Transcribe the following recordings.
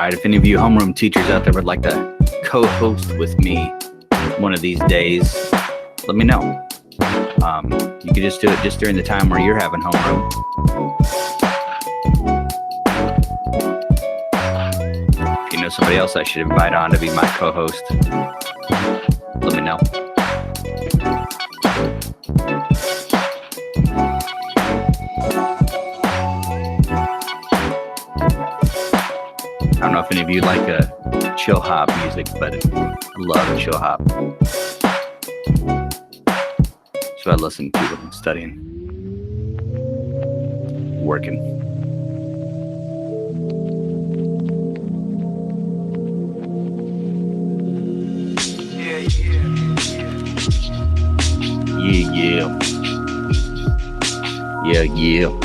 right, if any of you homeroom teachers out there would like to co-host with me one of these days, let me know. You can just do it just during the time where you're having homeroom. If you know somebody else I should invite on to be my co-host, let me know. I don't know if any of you like chill hop music, but I love chill hop. So I listen to it when studying, working. Yeah.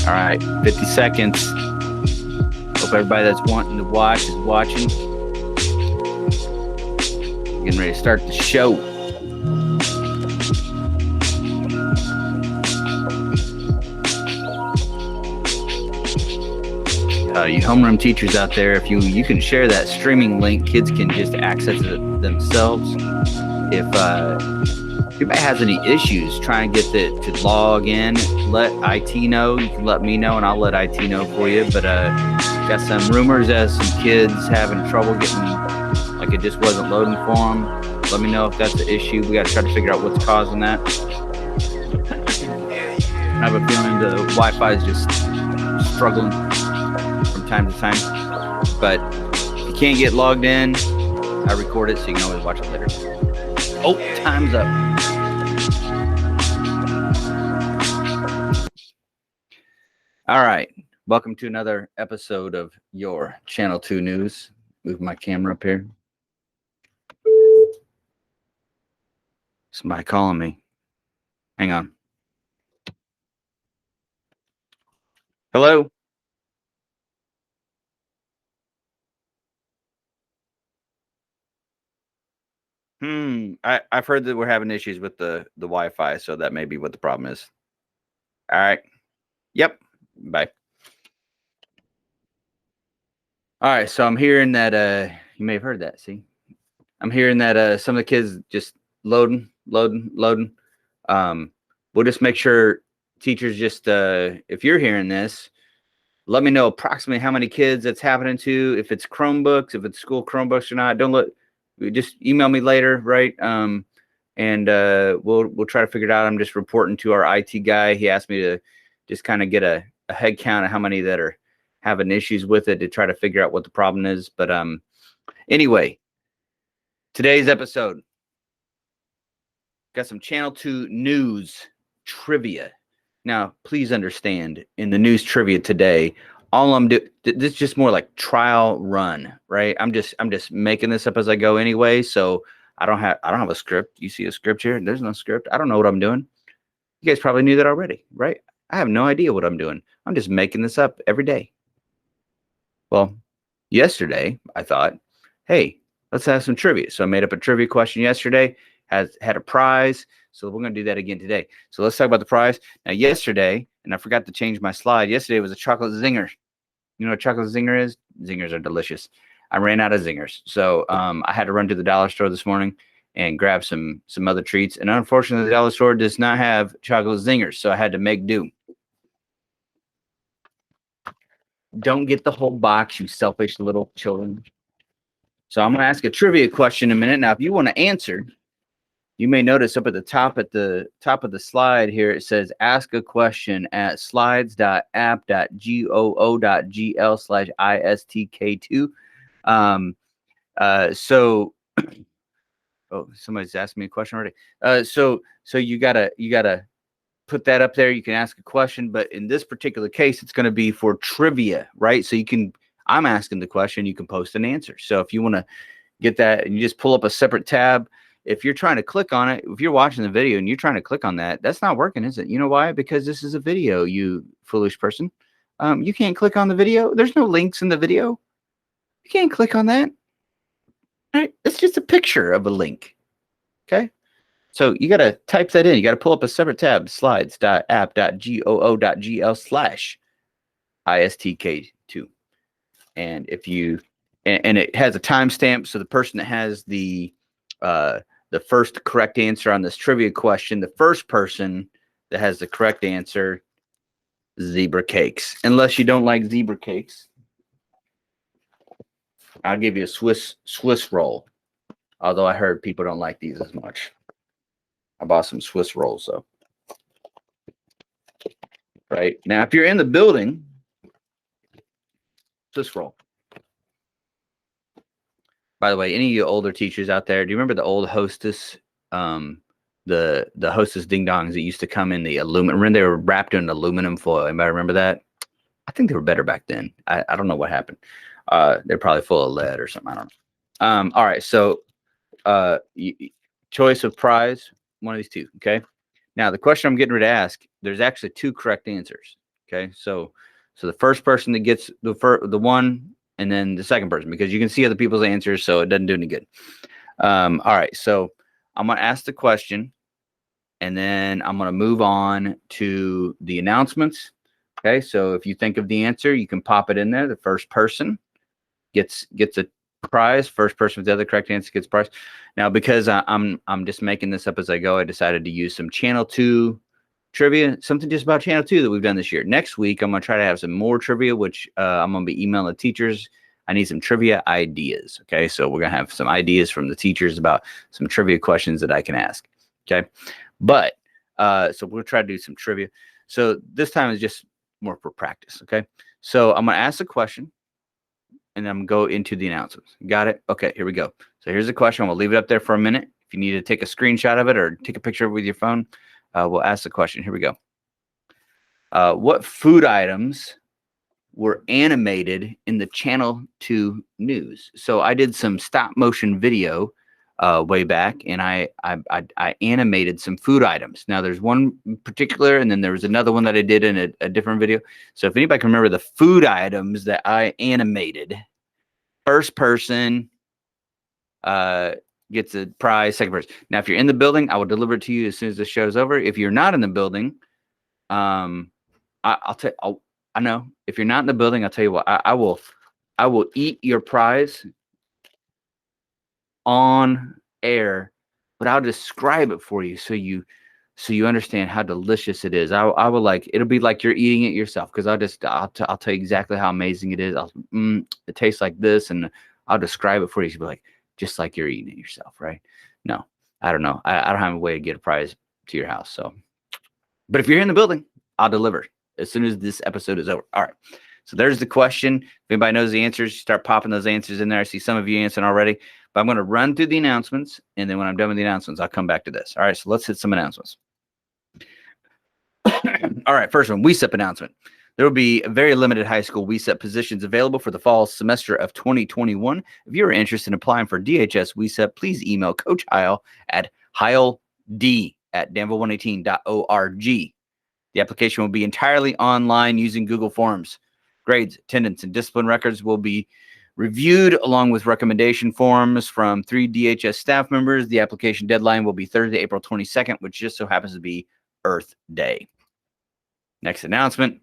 All right, 50 seconds. Hope everybody that's wanting to watch is watching. Getting ready to start the show. You homeroom teachers out there, if you can share that streaming link, kids can just access it themselves. If anybody has any issues trying to get to log in, let IT know. You can let me know and I'll let IT know for you. But got some rumors as some kids having trouble getting, like it just wasn't loading for them. Let me know if that's the issue. We got to try to figure out what's causing that. I have a feeling the Wi-Fi is just struggling from time to time. But if you can't get logged in, I record it so you can always watch it later. Oh, time's up. All right. Welcome to another episode of your Channel 2 News. Move my camera up here. Somebody calling me. Hang on. Hello? I've heard that we're having issues with the Wi-Fi, so that may be what the problem is. All right. Yep. Bye. All right, so I'm hearing that you may have heard that. See, I'm hearing that some of the kids just loading. We'll just make sure teachers just if you're hearing this, let me know approximately how many kids that's happening to. If it's Chromebooks, if it's school Chromebooks or not. Just email me later, right? And we'll try to figure it out. I'm just reporting to our IT guy. He asked me to just kind of get a head count of how many that are having issues with it to try to figure out what the problem is. But anyway, today's episode got some Channel 2 news trivia. Now, please understand, in the news trivia today, all I'm doing, this is just more like trial run, right? I'm just making this up as I go anyway. So I don't have a script. You see a script here? There's no script. I don't know what I'm doing. You guys probably knew that already, right? I have no idea what I'm doing. I'm just making this up every day. Well, yesterday I thought, hey, let's have some trivia. So I made up a trivia question yesterday, had a prize. So we're going to do that again today. So let's talk about the prize. Now, yesterday, and I forgot to change my slide. Yesterday was a chocolate Zinger. You know what chocolate Zinger is? Zingers are delicious. I ran out of Zingers. So I had to run to the dollar store this morning and grab some other treats. And unfortunately, the dollar store does not have chocolate Zingers. So I had to make do. Don't get the whole box, you selfish little children. So I'm going to ask a trivia question in a minute. Now, if you want to answer, you may notice up at the top of the slide here, it says ask a question at slides.app.goo.gl/istk2. Oh, somebody's asking me a question already. So you gotta put that up there. You can ask a question, but in this particular case, it's going to be for trivia, right? So I'm asking the question, you can post an answer. So if you want to get that, and you just pull up a separate tab. If you're trying to click on it, if you're watching the video and you're trying to click on that, that's not working, is it? You know why? Because this is a video, you foolish person. You can't click on the video. There's no links in the video. You can't click on that. All right? It's just a picture of a link. Okay? So you got to type that in. You got to pull up a separate tab, slides.app.gol.gl/istk2. And if you, and it has a timestamp. So the person that has the first correct answer on this trivia question, the first person that has the correct answer, zebra cakes. Unless you don't like zebra cakes, I'll give you a Swiss roll. Although I heard people don't like these as much. I bought some Swiss rolls, though. Right now, if you're in the building, Swiss roll. By the way, any of you older teachers out there, do you remember the old Hostess? The Hostess ding dongs that used to come in the aluminum. Remember they were wrapped in aluminum foil. Anybody remember that? I think they were better back then. I don't know what happened. They're probably full of lead or something. I don't know. All right, so choice of prize, one of these two. Okay. Now the question I'm getting ready to ask, there's actually two correct answers. Okay, so the first person that gets the one, and then the second person, because you can see other people's answers, so it doesn't do any good. All right, so I'm gonna ask the question, and then I'm gonna move on to the announcements. Okay, so if you think of the answer, you can pop it in there. The first person gets a prize. First person with the other correct answer gets a prize. Now, because I'm just making this up as I go, I decided to use some Channel 2 trivia, something just about Channel 2 that we've done this year. Next week, I'm going to try to have some more trivia, which I'm going to be emailing the teachers. I need some trivia ideas. Okay, so we're going to have some ideas from the teachers about some trivia questions that I can ask. Okay, but so we'll try to do some trivia. So this time is just more for practice. Okay, so I'm going to ask a question, and I'm going to go into the announcements. Got it? Okay, here we go. So here's the question. We'll leave it up there for a minute. If you need to take a screenshot of it or take a picture of it with your phone, we'll ask the question. Here we go. What food items were animated in the Channel 2 news? So I did some stop motion video way back, and I animated some food items. Now there's one in particular, and then there was another one that I did in a different video. So if anybody can remember the food items that I animated, first person gets a prize. Second person. Now, if you're in the building, I will deliver it to you as soon as the show's over. If you're not in the building, I'll tell. I know if you're not in the building, I'll tell you what. I will eat your prize on air, but I'll describe it for you so you understand how delicious it is. I will like, it'll be like you're eating it yourself, because I'll tell you exactly how amazing it is. It tastes like this, and I'll describe it for you. You'll be like, just like you're eating it yourself, right? No, I don't know. I don't have a way to get a prize to your house. So, but if you're in the building, I'll deliver as soon as this episode is over. All right. So there's the question. If anybody knows the answers, start popping those answers in there. I see some of you answering already, but I'm going to run through the announcements, and then when I'm done with the announcements, I'll come back to this. All right. So let's hit some announcements. All right. First one, WESEP announcement. There will be very limited high school WESEP positions available for the fall semester of 2021. If you are interested in applying for DHS WESEP, please email Coach Heil at heild@danville118.org. The application will be entirely online using Google Forms. Grades, attendance, and discipline records will be reviewed along with recommendation forms from 3 DHS staff members. The application deadline will be Thursday, April 22nd, which just so happens to be Earth Day. Next announcement.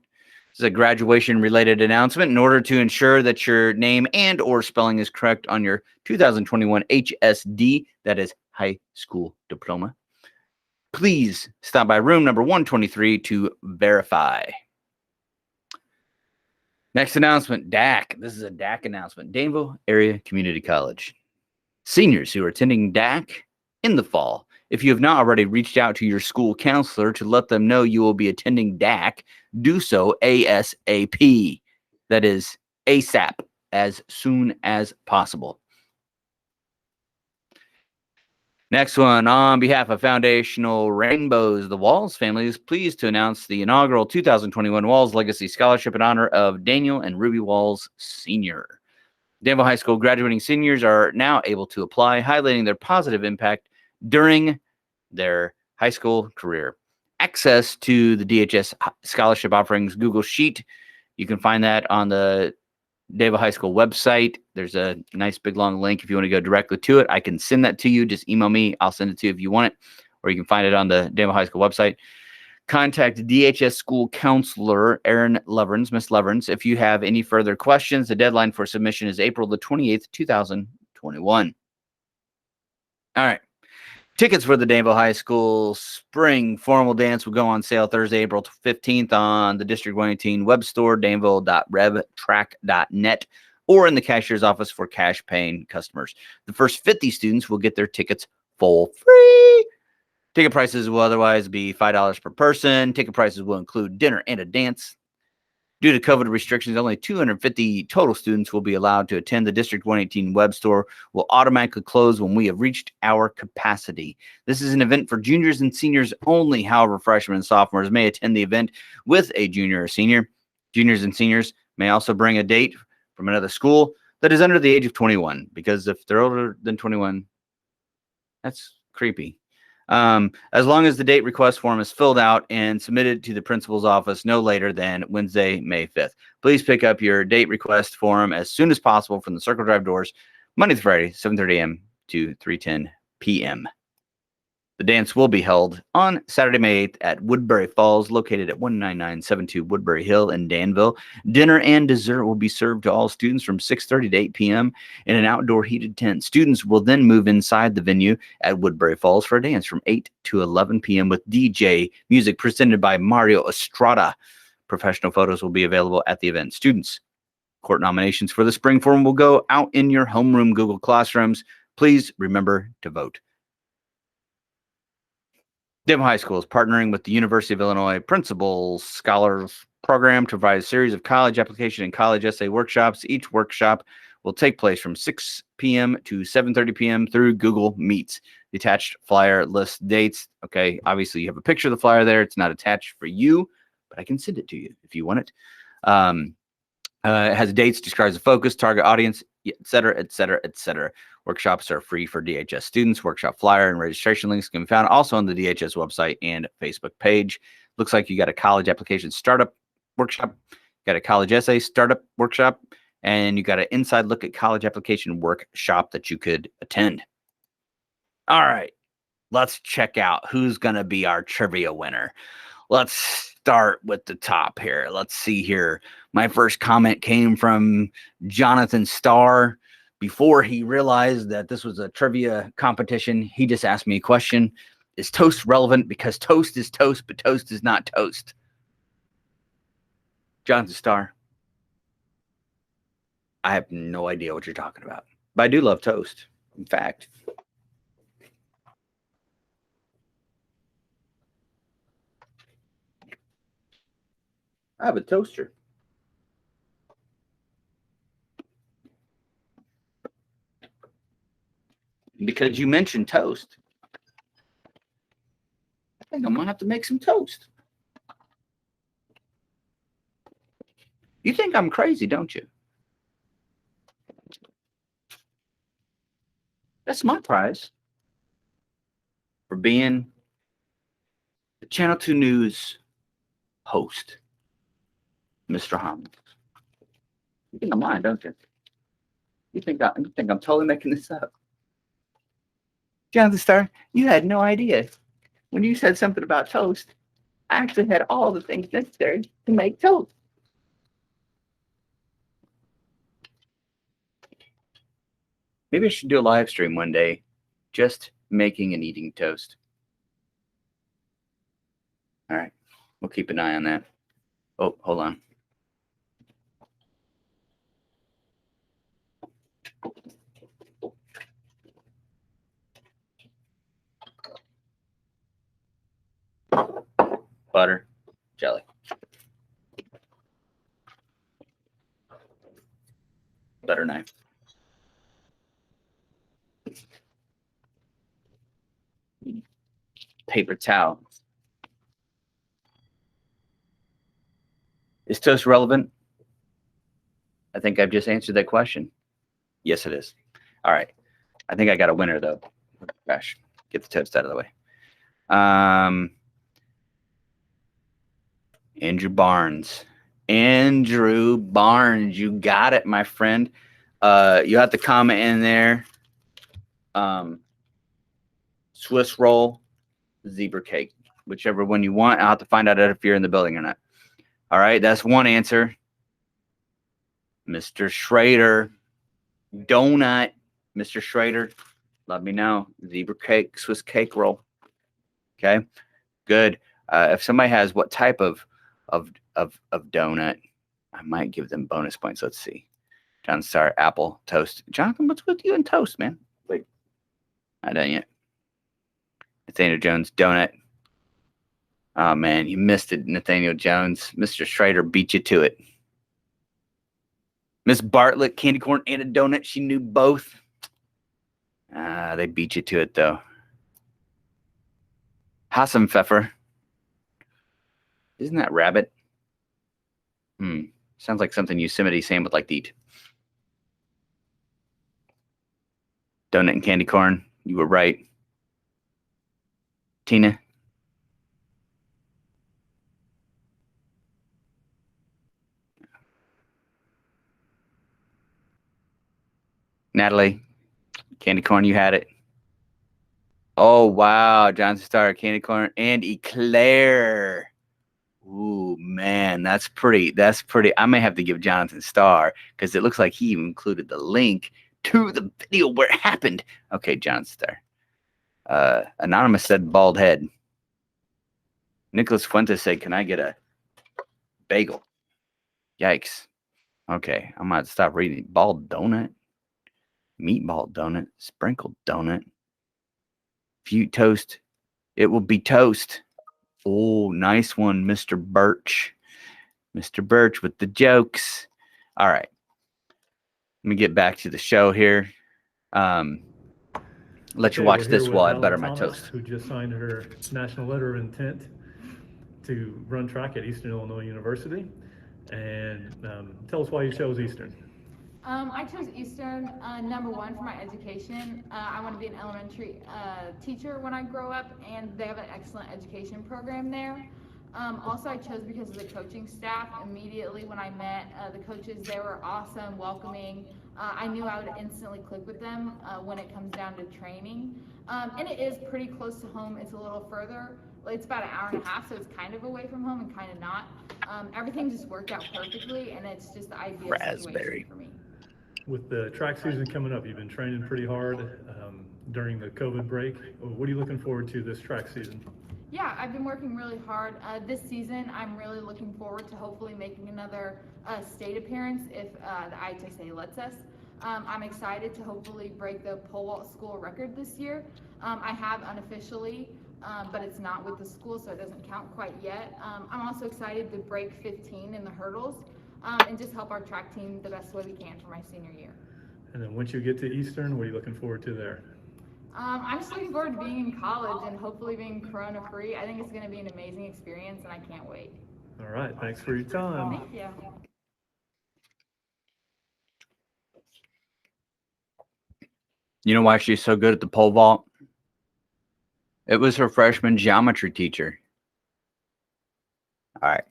This is a graduation-related announcement. In order to ensure that your name and or spelling is correct on your 2021 HSD, that is high school diploma, please stop by room number 123 to verify. Next announcement, DAC. This is a DAC announcement. Danville Area Community College. Seniors who are attending DAC in the fall, if you have not already reached out to your school counselor to let them know you will be attending DAC, do so ASAP. That is ASAP, as soon as possible. Next one, on behalf of Foundational Rainbows, the Walls family is pleased to announce the inaugural 2021 Walls Legacy Scholarship in honor of Daniel and Ruby Walls Sr. Danville High School graduating seniors are now able to apply, highlighting their positive impact during their high school career. Access to the DHS scholarship offerings Google Sheet. You can find that on the Danville High School website. There's a nice big long link if you want to go directly to it. I can send that to you. Just email me. I'll send it to you if you want it. or you can find it on the Danville High School website. Contact DHS school counselor Erin Leverins, Miss Leverins, if you have any further questions. The deadline for submission is April the 28th, 2021. All right. Tickets for the Danville High School Spring Formal Dance will go on sale Thursday, April 15th on the District 118 web store, danville.revtrack.net, or in the cashier's office for cash-paying customers. The first 50 students will get their tickets for free. Ticket prices will otherwise be $5 per person. Ticket prices will include dinner and a dance. Due to COVID restrictions, only 250 total students will be allowed to attend. The District 118 web store will automatically close when we have reached our capacity. This is an event for juniors and seniors only. However, freshmen and sophomores may attend the event with a junior or senior. Juniors and seniors may also bring a date from another school that is under the age of 21, because if they're older than 21, that's creepy. As long as the date request form is filled out and submitted to the principal's office no later than Wednesday, May 5th. Please pick up your date request form as soon as possible from the Circle Drive doors, Monday through Friday, 7:30 a.m. to 3:10 p.m. The dance will be held on Saturday, May 8th at Woodbury Falls, located at 19972 Woodbury Hill in Danville. Dinner and dessert will be served to all students from 6:30 to 8 p.m. in an outdoor heated tent. Students will then move inside the venue at Woodbury Falls for a dance from 8 to 11 p.m. with DJ music presented by Mario Estrada. Professional photos will be available at the event. Students, court nominations for the spring form will go out in your homeroom Google Classrooms. Please remember to vote. Danville High School is partnering with the University of Illinois Principal Scholars Program to provide a series of college application and college essay workshops. Each workshop will take place from 6 p.m. to 7:30 p.m. through Google Meets. The attached flyer lists dates. Okay, obviously you have a picture of the flyer there. It's not attached for you, but I can send it to you if you want it. It has dates, describes the focus, target audience, et cetera, et cetera, et cetera. Workshops are free for DHS students. Workshop flyer and registration links can be found also on the DHS website and Facebook page. Looks like you got a college application startup workshop, got a college essay startup workshop, and you got an inside look at college application workshop that you could attend. All right, let's check out who's going to be our trivia winner. Let's start with the top here. Let's see here. My first comment came from Jonathan Starr. Before he realized that this was a trivia competition, he just asked me a question. Is toast relevant? Because toast is toast, but toast is not toast. Jonathan Starr, I have no idea what you're talking about. But I do love toast. In fact, I have a toaster. Because you mentioned toast, I think I'm going to have to make some toast. You think I'm crazy, don't you? That's my prize for being the Channel 2 News host, Mr. Holmes. You think I'm lying, don't you? You think I'm totally making this up? Jonathan Starr, you had no idea. When you said something about toast, I actually had all the things necessary to make toast. Maybe I should do a live stream one day, just making and eating toast. All right, we'll keep an eye on that. Oh, hold on. Butter, jelly. Butter knife. Paper towel. Is toast relevant? I think I've just answered that question. Yes, it is. All right. I think I got a winner, though. Gosh, get the toast out of the way. Andrew Barnes. Andrew Barnes, you got it, my friend. You have to comment in there. Swiss roll. zebra cake, whichever one you want. I'll have to find out if you're in the building or not. All right, that's one answer. Mr. Schrader, donut. Mr. Schrader, let me know. Zebra cake, Swiss cake roll. Okay, good. If somebody has what type of donut, I might give them bonus points. Let's see. John Star, apple, toast. Jonathan, what's with you and toast, man? Wait, not done yet. Nathaniel Jones, donut. Oh, man, you missed it, Nathaniel Jones. Mr. Schrader beat you to it. Miss Bartlett, candy corn and a donut. She knew both. They beat you to it, though. Hassenpfeffer. Isn't that rabbit? Sounds like something Yosemite Sam would like to eat. Donut and candy corn. You were right. Tina. Natalie. Candy corn, you had it. Oh, wow. Johnson Star, candy corn, and eclair. Ooh, man, that's pretty. That's pretty. I may have to give Jonathan Star because it looks like he even included the link to the video where it happened. Okay, Jonathan Star. Anonymous said bald head. Nicholas Fuentes said, can I get a bagel? Yikes. Okay, I'm going to stop reading. Bald donut. Meatball donut. Sprinkled donut. If you toast, it will be toast. Oh, nice one, Mr. Birch. Mr. Birch with the jokes. All right. Let me get back to the show here. Let you watch this while I butter my toast. Who just signed her national letter of intent to run track at Eastern Illinois University. And tell us why you chose Eastern. I chose Eastern, number one, for my education. I want to be an elementary teacher when I grow up, and they have an excellent education program there. Also, I chose because of the coaching staff. Immediately when I met the coaches, they were awesome, welcoming. I knew I would instantly click with them when it comes down to training. And it is pretty close to home. It's a little further. It's about an hour and a half, so it's kind of away from home and kind of not. Everything just worked out perfectly, and it's just the ideal situation for me. With the track season coming up, you've been training pretty hard during the COVID break. What are you looking forward to this track season? Yeah, I've been working really hard. This season, I'm really looking forward to hopefully making another state appearance if the IHSA lets us. I'm excited to hopefully break the pole vault school record this year. I have unofficially, but it's not with the school, so it doesn't count quite yet. I'm also excited to break 15 in the hurdles and just help our track team the best way we can for my senior year. And then once you get to Eastern, what are you looking forward to there? I'm just looking forward to being in college and hopefully being corona-free. I think it's going to be an amazing experience, and I can't wait. All right, thanks for your time. Thank you. You know why she's so good at the pole vault? It was her freshman geometry teacher. All right.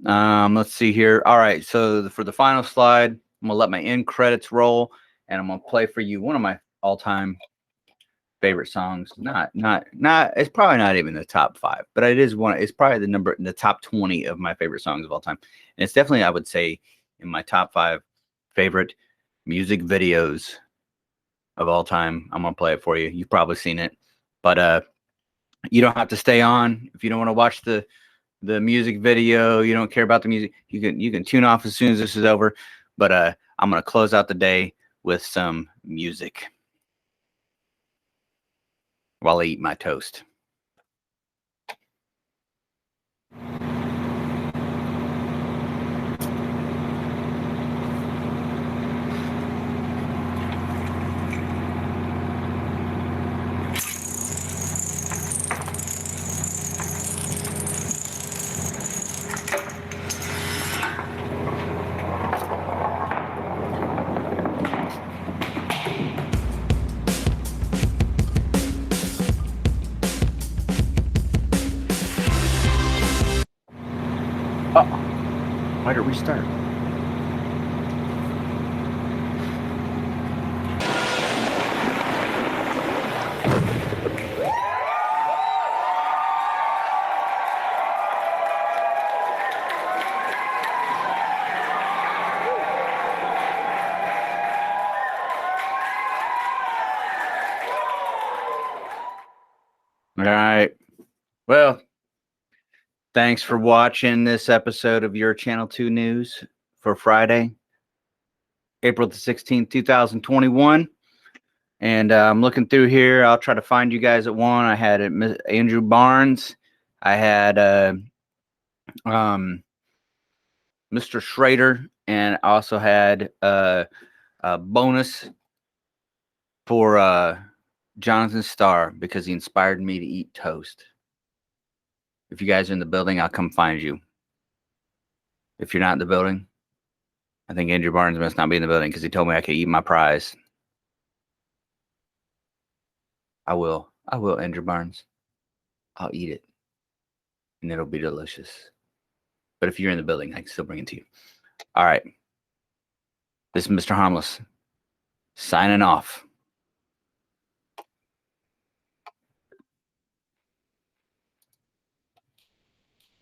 Let's see here. All right, so for the final slide, I'm gonna let my end credits roll, and I'm gonna play for you one of my all-time favorite songs. Not. It's probably not even the top 5, but it is one. It's probably the top 20 of my favorite songs of all time, and it's definitely, I would say, in my top 5 favorite music videos of all time. I'm gonna play it for you. You've probably seen it, but you don't have to stay on if you don't want to watch the music video. You don't care about the music. You can tune off as soon as this is over. But I'm gonna close out the day with some music while I eat my toast. Why did it restart? All right. Well, thanks for watching this episode of your Channel 2 News for Friday, April the 16th, 2021. And I'm looking through here. I'll try to find you guys at one. I had Andrew Barnes. I had Mr. Schrader, and I also had a bonus for Jonathan Starr because he inspired me to eat toast. If you guys are in the building, I'll come find you. If you're not in the building, I think Andrew Barnes must not be in the building because he told me I could eat my prize. I will, Andrew Barnes. I'll eat it, and it'll be delicious. But if you're in the building, I can still bring it to you. All right. This is Mr. Harmless signing off.